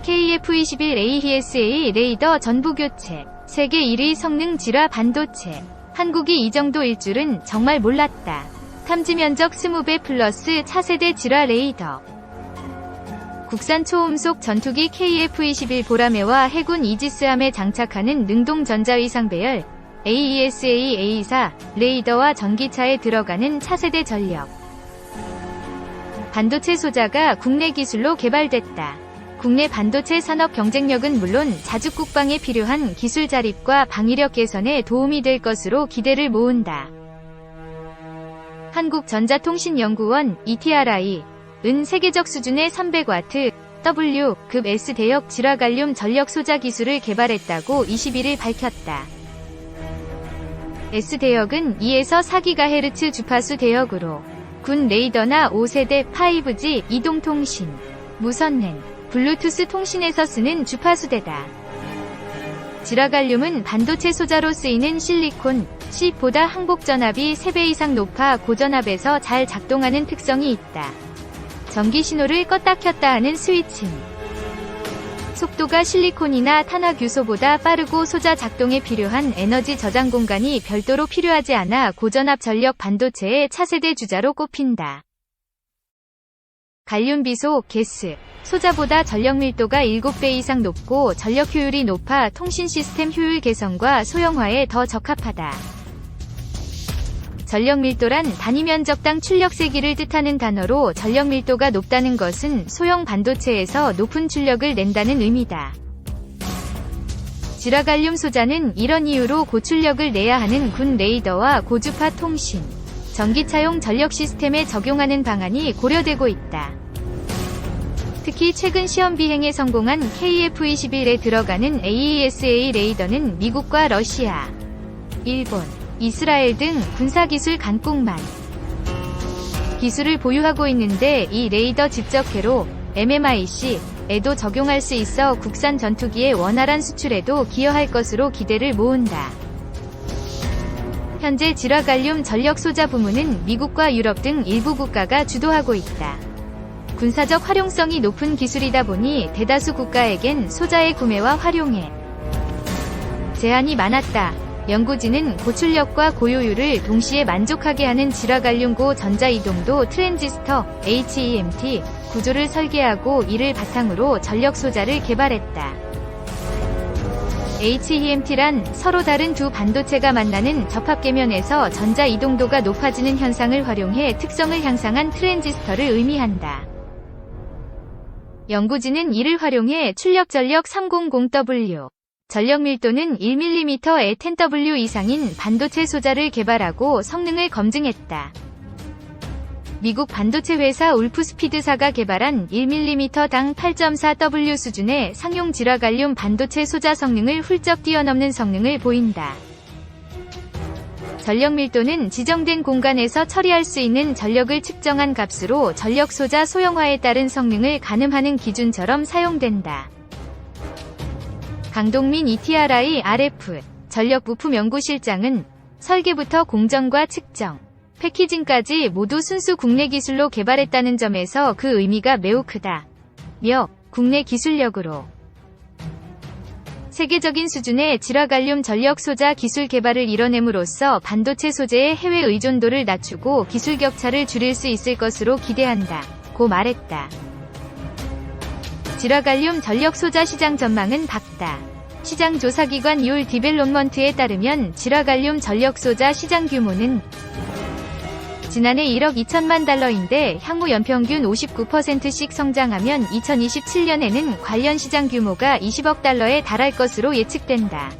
KF-21 AESA 레이더 전부 교체. 세계 1위 성능 질화 반도체. 한국이 이 정도일 줄은 정말 몰랐다. 탐지 면적 20배 플러스 차세대 질화 레이더. 국산 초음속 전투기 KF-21 보라매와 해군 이지스함에 장착하는 능동 전자위상 배열 AESA A4 레이더와 전기차에 들어가는 차세대 전력 반도체 소자가 국내 기술로 개발됐다. 국내 반도체 산업 경쟁력은 물론 자주 국방에 필요한 기술 자립과 방위력 개선에 도움이 될 것으로 기대를 모은다. 한국전자통신연구원 ETRI은 세계적 수준의 300W W급 S대역 질화갈륨 전력 소자 기술을 개발했다고 21일 밝혔다. S대역은 2에서 4GHz 주파수 대역으로 군 레이더나 5세대 5G 이동통신, 무선랜, 블루투스 통신에서 쓰는 주파수대다. 질화갈륨은 반도체 소자로 쓰이는 실리콘, C보다 항복전압이 3배 이상 높아 고전압에서 잘 작동하는 특성이 있다. 전기 신호를 껐다 켰다 하는 스위칭. 속도가 실리콘이나 탄화규소보다 빠르고 소자 작동에 필요한 에너지 저장 공간이 별도로 필요하지 않아 고전압 전력 반도체의 차세대 주자로 꼽힌다. 갈륨 비소, 게스. 소자보다 전력 밀도가 7배 이상 높고 전력 효율이 높아 통신 시스템 효율 개선과 소형화에 더 적합하다. 전력 밀도란 단위 면적당 출력 세기를 뜻하는 단어로 전력 밀도가 높다는 것은 소형 반도체에서 높은 출력을 낸다는 의미다. 질화갈륨 소자는 이런 이유로 고출력을 내야 하는 군 레이더와 고주파 통신, 전기차용 전력 시스템에 적용하는 방안이 고려되고 있다. 특히 최근 시험 비행에 성공한 KF-21에 들어가는 AESA 레이더는 미국과 러시아, 일본, 이스라엘 등 군사기술 강국만 기술을 보유하고 있는데 이 레이더 집적회로 MMIC에도 적용할 수 있어 국산 전투기의 원활한 수출에도 기여할 것으로 기대를 모은다. 현재 질화갈륨 전력 소자 부문은 미국과 유럽 등 일부 국가가 주도하고 있다. 군사적 활용성이 높은 기술이다 보니 대다수 국가에겐 소자의 구매와 활용에 제한이 많았다. 연구진은 고출력과 고효율을 동시에 만족하게 하는 질화갈륨 고전자이동도 트랜지스터 HEMT 구조를 설계하고 이를 바탕으로 전력 소자를 개발했다. HEMT란 서로 다른 두 반도체가 만나는 접합계면에서 전자이동도가 높아지는 현상을 활용해 특성을 향상한 트랜지스터를 의미한다. 연구진은 이를 활용해 출력 전력 300W 전력 밀도는 1mm에 10W 이상인 반도체 소자를 개발하고 성능을 검증했다. 미국 반도체 회사 울프스피드사가 개발한 1mm당 8.4W 수준의 상용 질화갈륨 반도체 소자 성능을 훌쩍 뛰어넘는 성능을 보인다. 전력 밀도는 지정된 공간에서 처리할 수 있는 전력을 측정한 값으로 전력 소자 소형화에 따른 성능을 가늠하는 기준처럼 사용된다. 강동민 ETRI RF 전력 부품 연구실장은 설계부터 공정과 측정, 패키징까지 모두 순수 국내 기술로 개발했다는 점에서 그 의미가 매우 크다며 국내 기술력으로 세계적인 수준의 질화갈륨 전력 소자 기술 개발을 이뤄냄으로써 반도체 소재의 해외 의존도를 낮추고 기술 격차를 줄일 수 있을 것으로 기대한다고 말했다. 질화갈륨 전력 소자 시장 전망은 밝다. 시장 조사기관 율 디벨롭먼트에 따르면 질화갈륨 전력 소자 시장 규모는 지난해 1억 2천만 달러인데 향후 연평균 59%씩 성장하면 2027년에는 관련 시장 규모가 20억 달러에 달할 것으로 예측된다.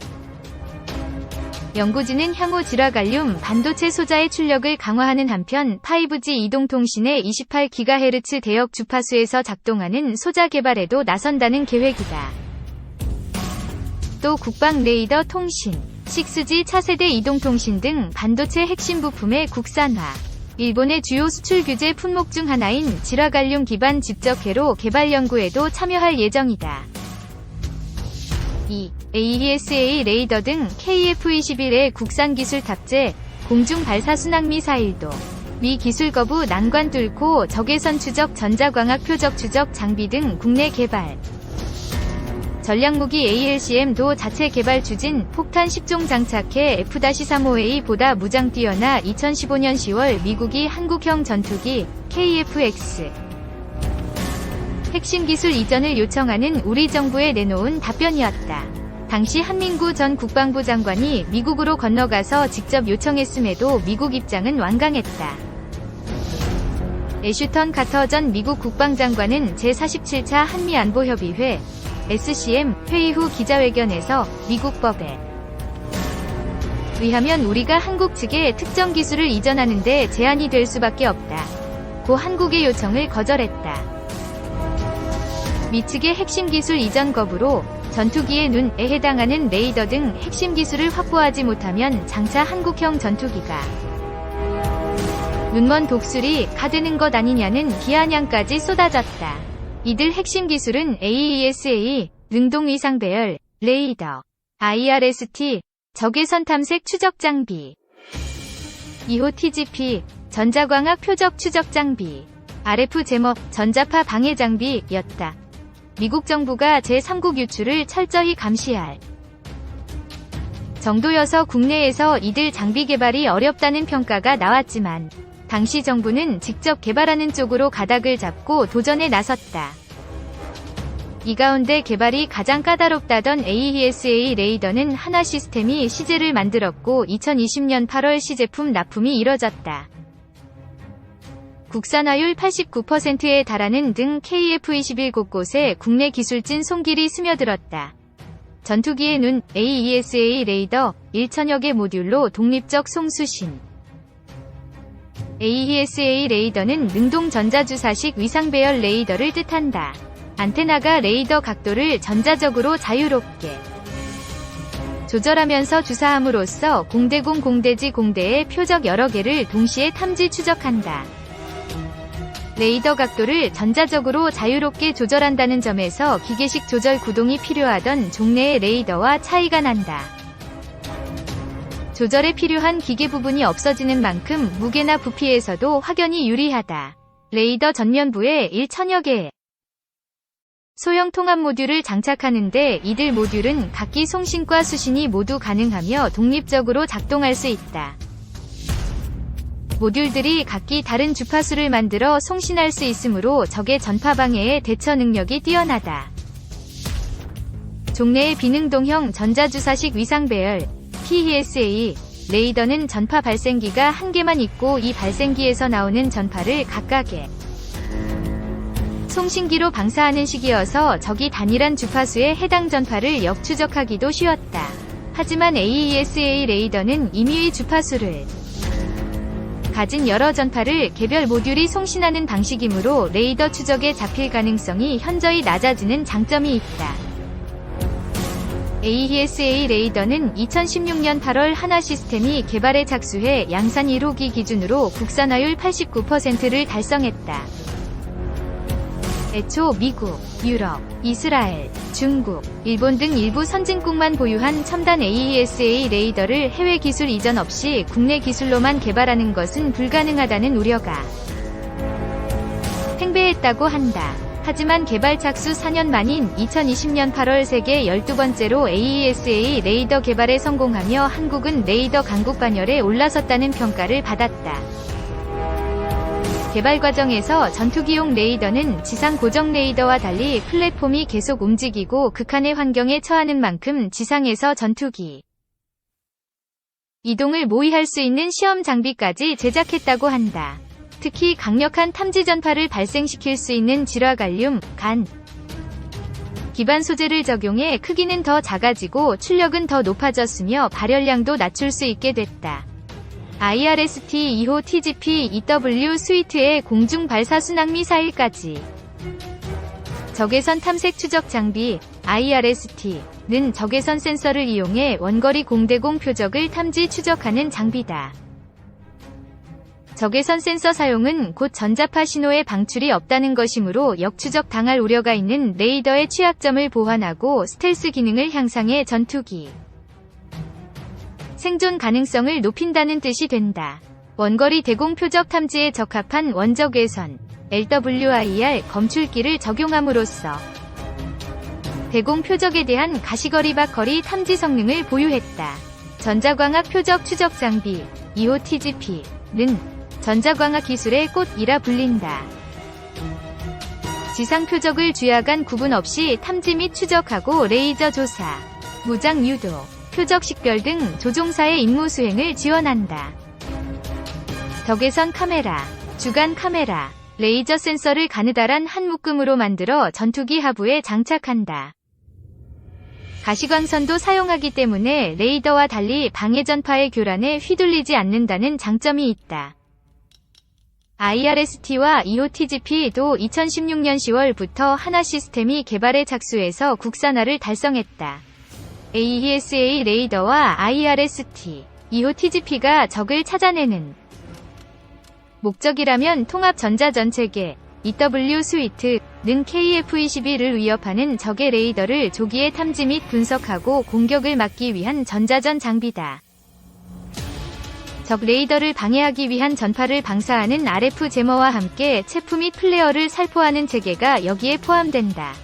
연구진은 향후 질화갈륨 반도체 소자의 출력을 강화하는 한편 5G 이동통신의 28GHz 대역 주파수에서 작동하는 소자 개발에도 나선다는 계획이다. 또 국방 레이더 통신, 6G 차세대 이동통신 등 반도체 핵심 부품의 국산화, 일본의 주요 수출 규제 품목 중 하나인 질화갈륨 기반 집적회로 개발 연구에도 참여할 예정이다. AESA 레이더 등 KF-21의 국산 기술 탑재, 공중 발사 순항 미사일도 미 기술 거부 난관 뚫고 적외선 추적 전자광학 표적 추적 장비 등 국내 개발 전략무기 ALCM도 자체 개발 추진, 폭탄 10종 장착해 F-35A보다 무장 뛰어나 2015년 10월 미국이 한국형 전투기 KF-X 핵심 기술 이전을 요청하는 우리 정부에 내놓은 답변이었다. 당시 한민구 전 국방부 장관이 미국으로 건너가서 직접 요청했음에도 미국 입장은 완강했다. 애슈턴 카터 전 미국 국방장관은 제47차 한미안보협의회 SCM 회의 후 기자회견에서 미국 법에 의하면 우리가 한국 측에 특정 기술을 이전하는 데 제한이 될 수밖에 없다. 고 한국의 요청을 거절했다. 미 측의 핵심 기술 이전 거부로 전투기의 눈에 해당하는 레이더 등 핵심 기술을 확보하지 못하면 장차 한국형 전투기가 눈먼 독수리 가되는 것 아니냐는 비아냥까지 쏟아졌다. 이들 핵심 기술은 AESA, 능동 위상 배열, 레이더, IRST, 적외선 탐색 추적 장비, 2호 TGP, 전자광학 표적 추적 장비, RF 제머, 전자파 방해 장비였다. 미국 정부가 제3국 유출을 철저히 감시할 정도여서 국내에서 이들 장비 개발이 어렵다는 평가가 나왔지만 당시 정부는 직접 개발하는 쪽으로 가닥을 잡고 도전에 나섰다. 이 가운데 개발이 가장 까다롭다던 AESA 레이더는 하나 시스템이 시제를 만들었고 2020년 8월 시제품 납품이 이뤄졌다. 국산화율 89%에 달하는 등 KF-21 곳곳에 국내 기술진 손길이 스며들었다. 전투기의 눈 AESA 레이더 1천여 개 모듈로 독립적 송수신 AESA 레이더는 능동 전자주사식 위상배열 레이더를 뜻한다. 안테나가 레이더 각도를 전자적으로 자유롭게 조절하면서 주사함으로써 공대공 공대지 공대의 표적 여러 개를 동시에 탐지 추적한다. 레이더 각도를 전자적으로 자유롭게 조절한다는 점에서 기계식 조절 구동이 필요하던 종래의 레이더와 차이가 난다. 조절에 필요한 기계 부분이 없어지는 만큼 무게나 부피에서도 확연히 유리하다. 레이더 전면부에 1천여 개의 소형 통합 모듈을 장착하는데 이들 모듈은 각기 송신과 수신이 모두 가능하며 독립적으로 작동할 수 있다. 모듈들이 각기 다른 주파수를 만들어 송신할 수 있으므로 적의 전파 방해에 대처 능력이 뛰어나다. 종래의 비능동형 전자주사식 위상배열 PESA 레이더는 전파 발생기가 한 개만 있고 이 발생기에서 나오는 전파를 각각의 송신기로 방사하는 식이어서 적이 단일한 주파수에 해당 전파를 역추적하기도 쉬웠다. 하지만 AESA 레이더는 임의의 주파수를 가진 여러 전파를 개별 모듈이 송신하는 방식이므로 레이더 추적에 잡힐 가능성이 현저히 낮아지는 장점이 있다. AESA 레이더는 2016년 8월 하나 시스템이 개발에 착수해 양산 1호기 기준으로 국산화율 89%를 달성했다. 애초 미국, 유럽, 이스라엘, 중국, 일본 등 일부 선진국만 보유한 첨단 AESA 레이더를 해외 기술 이전 없이 국내 기술로만 개발하는 것은 불가능하다는 우려가 팽배했다고 한다. 하지만 개발 착수 4년 만인 2020년 8월 세계 12번째로 AESA 레이더 개발에 성공하며 한국은 레이더 강국 반열에 올라섰다는 평가를 받았다. 개발 과정에서 전투기용 레이더는 지상 고정 레이더와 달리 플랫폼이 계속 움직이고 극한의 환경에 처하는 만큼 지상에서 전투기 이동을 모의할 수 있는 시험 장비까지 제작했다고 한다. 특히 강력한 탐지 전파를 발생시킬 수 있는 질화갈륨, 간 기반 소재를 적용해 크기는 더 작아지고 출력은 더 높아졌으며 발열량도 낮출 수 있게 됐다. IRST 2호 TGP EW 스위트의 공중 발사 순항 미사일까지 적외선 탐색 추적 장비 IRST는 적외선 센서를 이용해 원거리 공대공 표적을 탐지 추적하는 장비다. 적외선 센서 사용은 곧 전자파 신호의 방출이 없다는 것이므로 역추적 당할 우려가 있는 레이더의 취약점을 보완하고 스텔스 기능을 향상해 전투기 생존 가능성을 높인다는 뜻이 된다. 원거리 대공 표적 탐지에 적합한 원적외선 LWIR 검출기를 적용함으로써 대공 표적에 대한 가시거리-박거리 탐지 성능을 보유했다. 전자광학 표적 추적 장비, EOTGP는 전자광학 기술의 꽃이라 불린다. 지상 표적을 주야간 구분 없이 탐지 및 추적하고 레이저 조사, 무장 유도, 표적 식별 등 조종사의 임무 수행을 지원한다. 적외선 카메라, 주간 카메라, 레이저 센서를 가느다란 한 묶음으로 만들어 전투기 하부에 장착한다. 가시광선도 사용하기 때문에 레이더와 달리 방해전파의 교란에 휘둘리지 않는다는 장점이 있다. IRST와 EOTGP도 2016년 10월부터 하나 시스템이 개발에 착수해서 국산화를 달성했다. AESA 레이더와 IRST, EOTGP가 적을 찾아내는 목적이라면 통합 전자전체계, EW 스위트는 KF-21을 위협하는 적의 레이더를 조기에 탐지 및 분석하고 공격을 막기 위한 전자전 장비다. 적 레이더를 방해하기 위한 전파를 방사하는 RF 제머와 함께 체프 및 플레어를 살포하는 체계가 여기에 포함된다.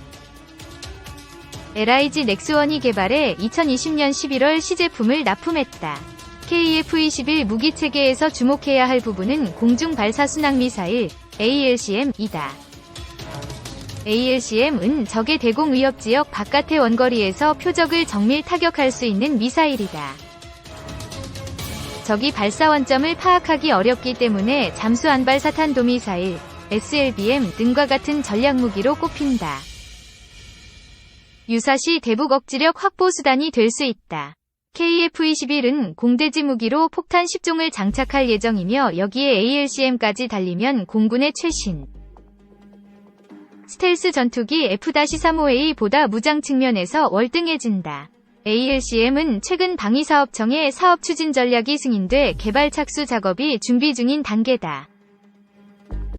LIG 넥스원이 개발해 2020년 11월 시제품을 납품했다. KF-21 무기체계에서 주목해야 할 부분은 공중발사순항미사일 ALCM이다. ALCM은 적의 대공 위협지역 바깥의 원거리에서 표적을 정밀 타격할 수 있는 미사일이다. 적이 발사 원점을 파악하기 어렵기 때문에 잠수안발사탄도미사일 SLBM 등과 같은 전략무기로 꼽힌다. 유사시 대북 억지력 확보 수단이 될 수 있다. KF-21은 공대지 무기로 폭탄 10종을 장착할 예정이며 여기에 ALCM까지 달리면 공군의 최신 스텔스 전투기 F-35A보다 무장 측면에서 월등해진다. ALCM은 최근 방위사업청의 사업 추진 전략이 승인돼 개발 착수 작업이 준비 중인 단계다.